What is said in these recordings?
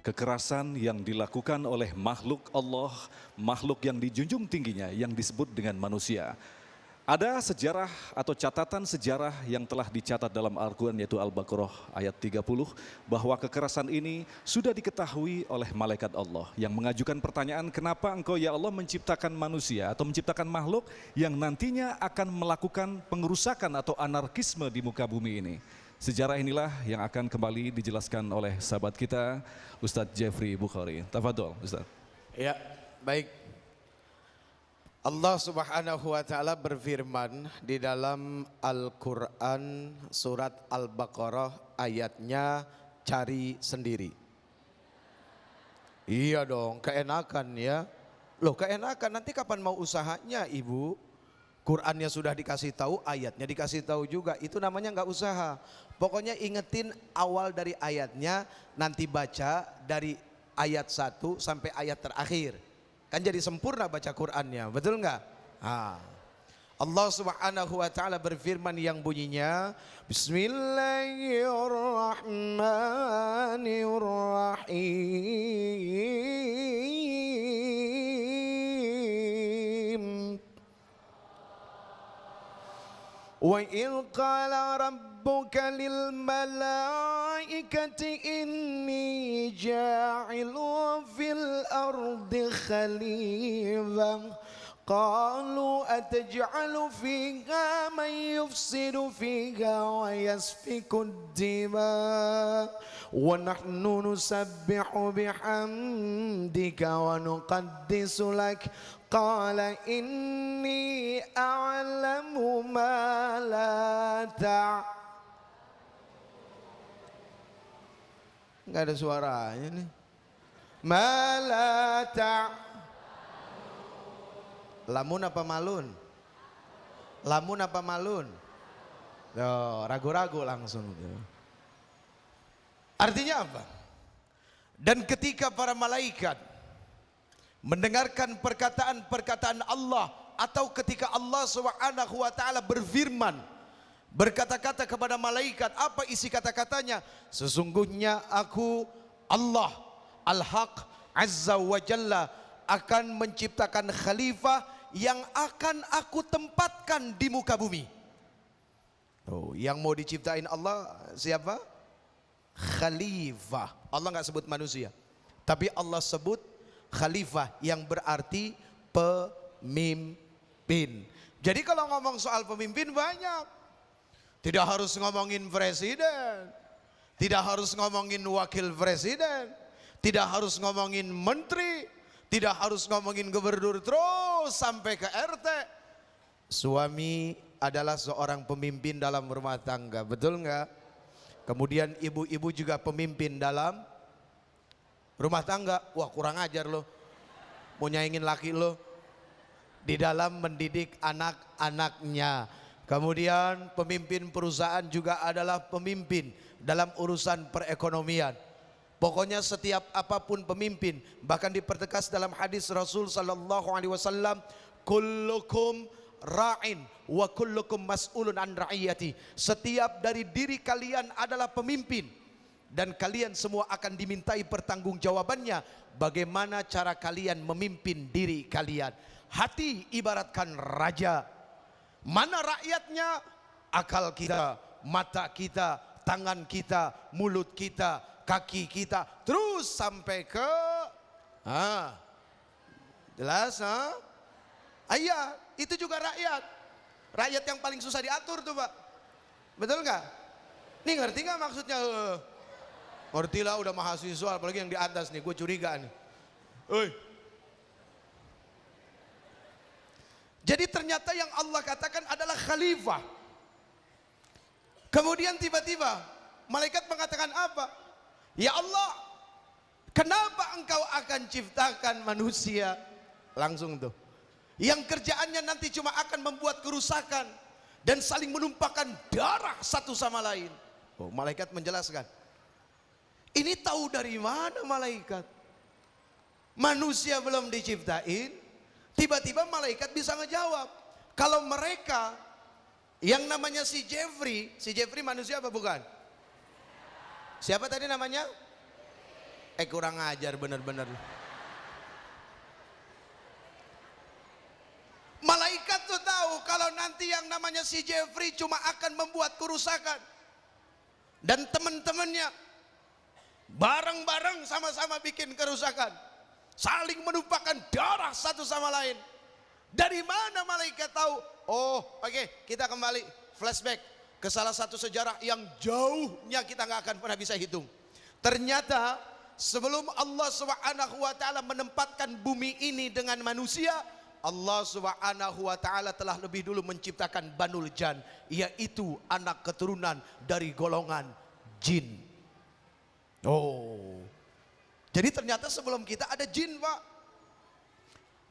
kekerasan yang dilakukan oleh makhluk Allah, makhluk yang dijunjung tingginya yang disebut dengan manusia. Ada sejarah atau catatan sejarah yang telah dicatat dalam Al-Quran yaitu Al-Baqarah ayat 30 bahwa kekerasan ini sudah diketahui oleh malaikat Allah yang mengajukan pertanyaan, kenapa engkau ya Allah menciptakan manusia atau menciptakan makhluk yang nantinya akan melakukan pengerusakan atau anarkisme di muka bumi ini. Sejarah inilah yang akan kembali dijelaskan oleh sahabat kita Ustadz Jeffrey Bukhari. Tafadhol Ustadz. Ya, baik. Allah Subhanahu wa taala berfirman di dalam Al-Qur'an surat Al-Baqarah ayatnya cari sendiri. Iya dong, keenakan ya. Loh, keenakan, nanti kapan mau usahanya Ibu? Qur'annya sudah dikasih tahu, ayatnya dikasih tahu juga. Itu namanya nggak usaha. Pokoknya ingetin awal dari ayatnya, nanti baca dari ayat 1 sampai ayat terakhir. Kan jadi sempurna baca Qur'annya, betul nggak? Allah Subhanahu wa taala berfirman yang bunyinya Bismillahirrahmanirrahim. Wa idh qala rabbuka lil malaikati inni ja'ilun fil ardi khalifah qalu ataj'alu fiha man yufsidu fiha wa yasfiku ad-dima wa nahnu nusabbihu bihamdika wa nuqaddisu lak qala inni a'lamu ma la nggak ada suaranya nih. Ma la lamun apa malun? Lamun apa malun? Ragu-ragu langsung. Artinya apa? Dan ketika para malaikat mendengarkan perkataan-perkataan Allah, atau ketika Allah Subhanahu wa taala berfirman, berkata-kata kepada malaikat, apa isi kata-katanya? Sesungguhnya aku Allah Al-Haq Azza wa Jalla akan menciptakan khalifah yang akan aku tempatkan di muka bumi. Yang mau diciptain Allah siapa? Khalifah. Allah nggak sebut manusia, tapi Allah sebut khalifah yang berarti pemimpin. Jadi kalau ngomong soal pemimpin banyak. Tidak harus ngomongin presiden, tidak harus ngomongin wakil presiden, tidak harus ngomongin menteri, tidak harus ngomongin gubernur, terus sampai ke RT. Suami adalah seorang pemimpin dalam rumah tangga, betul nggak? Kemudian ibu-ibu juga pemimpin dalam rumah tangga. Wah, kurang ajar loh, mau nyaingin laki lo di dalam mendidik anak-anaknya. Kemudian pemimpin perusahaan juga adalah pemimpin dalam urusan perekonomian. Pokoknya setiap apapun pemimpin. Bahkan dipertegas dalam hadis Rasul sallallahu alaihi wasallam, kullukum ra'in wa kullukum mas'ulun an ra'iyati. Setiap dari diri kalian adalah pemimpin, dan kalian semua akan dimintai pertanggungjawabannya bagaimana cara kalian memimpin diri kalian. Hati ibaratkan raja. Mana rakyatnya? Akal kita, mata kita, tangan kita, mulut kita, kaki kita, terus sampai ke jelas ayah, itu juga rakyat. Rakyat yang paling susah diatur tuh Pak, betul nggak? Nih ngerti nggak maksudnya? Ngerti lah, udah mahasiswa, apalagi yang di atas nih, gue curiga nih. Jadi ternyata yang Allah katakan adalah khalifah. Kemudian tiba-tiba malaikat mengatakan apa? Ya Allah, kenapa engkau akan ciptakan manusia? Langsung tuh, yang kerjaannya nanti cuma akan membuat kerusakan dan saling menumpahkan darah satu sama lain. Malaikat menjelaskan. Ini tahu dari mana malaikat? Manusia belum diciptain, tiba-tiba malaikat bisa ngejawab. Kalau mereka yang namanya si Jeffrey manusia apa bukan? Siapa tadi namanya? Kurang ajar bener-bener. Malaikat tuh tahu kalau nanti yang namanya si Jeffrey cuma akan membuat kerusakan. Dan teman-temannya bareng-bareng sama-sama bikin kerusakan. Saling menumpahkan darah satu sama lain. Dari mana malaikat tahu? Oh, oke, kita kembali flashback ke salah satu sejarah yang jauhnya kita nggak akan pernah bisa hitung. Ternyata sebelum Allah Subhanahu wa taala menempatkan bumi ini dengan manusia, Allah Subhanahu wa taala telah lebih dulu menciptakan Banul Jan, yaitu anak keturunan dari golongan jin. Oh. Jadi ternyata sebelum kita ada jin, Pak.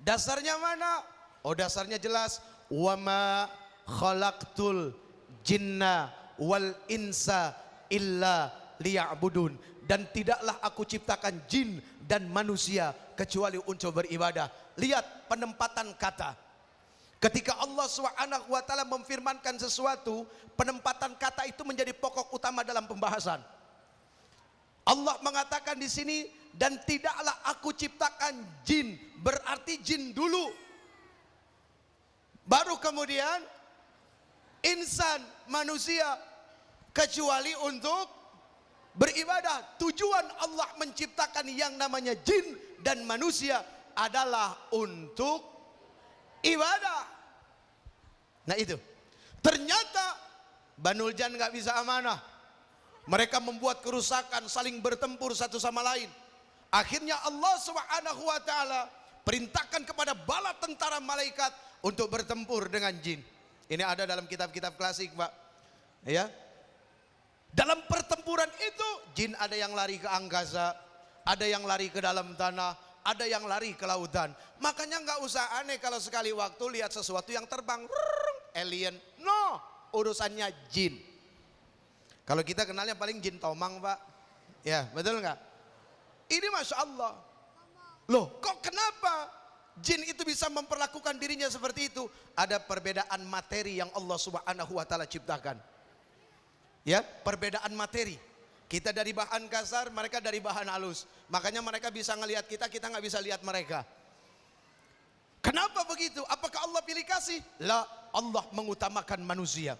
Dasarnya mana? Oh, dasarnya jelas, wa ma khalaqtul jinna wal insa illa liya'budun. Dan tidaklah aku ciptakan jin dan manusia kecuali untuk beribadah. Lihat penempatan kata. Ketika Allah Subhanahu wa taala memfirmankan sesuatu, penempatan kata itu menjadi pokok utama dalam pembahasan. Allah mengatakan di sini, dan tidaklah aku ciptakan jin, berarti jin dulu. Baru kemudian insan, manusia, kecuali untuk beribadah. Tujuan Allah menciptakan yang namanya jin dan manusia adalah untuk ibadah. Nah itu. Ternyata Banul Jan nggak bisa amanah. Mereka membuat kerusakan, saling bertempur satu sama lain. Akhirnya Allah Subhanahu wa taala perintahkan kepada bala tentara malaikat untuk bertempur dengan jin. Ini ada dalam kitab-kitab klasik, Pak. Ya. Dalam pertempuran itu, jin ada yang lari ke angkasa, ada yang lari ke dalam tanah, ada yang lari ke lautan. Makanya nggak usah aneh kalau sekali waktu lihat sesuatu yang terbang, alien. No, urusannya jin. Kalau kita kenalnya paling jin tomang, Pak. Ya, betul nggak? Ini Masya Allah. Loh, kok kenapa jin itu bisa memperlakukan dirinya seperti itu? Ada perbedaan materi yang Allah Subhanahu wa taala ciptakan. Ya, perbedaan materi. Kita dari bahan kasar, mereka dari bahan halus. Makanya mereka bisa ngelihat kita, kita nggak bisa lihat mereka. Kenapa begitu? Apakah Allah pilih kasih? La, Allah mengutamakan manusia.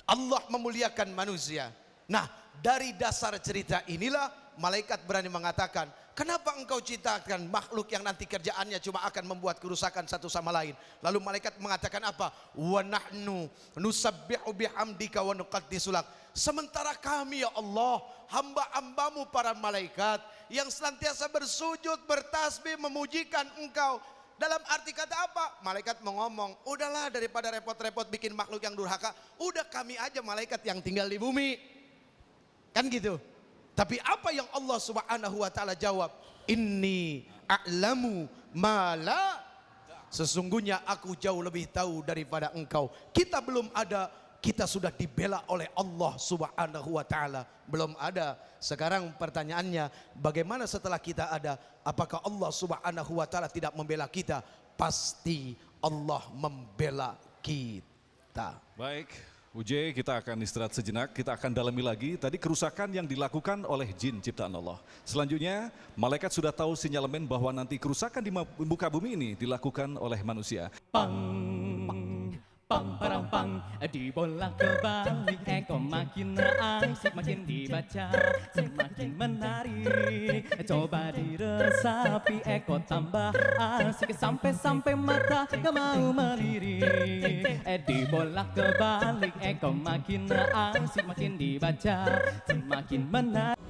Allah memuliakan manusia. Nah, dari dasar cerita inilah malaikat berani mengatakan, kenapa engkau ciptakan makhluk yang nanti kerjaannya cuma akan membuat kerusakan satu sama lain? Lalu malaikat mengatakan apa? Wa nahnu nusabbihu bihamdika wa nuqaddisu lak. Sementara kami ya Allah, hamba-hambamu para malaikat yang senantiasa bersujud, bertasbih, memujikan engkau. Dalam arti kata apa? Malaikat mau ngomong, udahlah daripada repot-repot bikin makhluk yang durhaka, udah kami aja malaikat yang tinggal di bumi. Kan gitu. Tapi apa yang Allah Subhanahu wa taala jawab? Inni a'lamu ma la, sesungguhnya aku jauh lebih tahu daripada engkau. Kita belum ada, kita sudah dibela oleh Allah Subhanahu wa taala. Belum ada. Sekarang pertanyaannya, bagaimana setelah kita ada? Apakah Allah Subhanahu wa taala tidak membela kita? Pasti Allah membela kita. Baik, UJ, kita akan istirahat sejenak, kita akan dalami lagi tadi kerusakan yang dilakukan oleh jin ciptaan Allah. Selanjutnya, malaikat sudah tahu sinyalemen bahwa nanti kerusakan di muka bumi ini dilakukan oleh manusia. Pang parang pang, dibolak-balik kok makin asik, makin dibaca semakin menarik. Coba diresapi kok tambah asik, sampai-sampai mata gak mau melirik. Dibolak-balik kok makin asik, makin dibaca semakin menarik.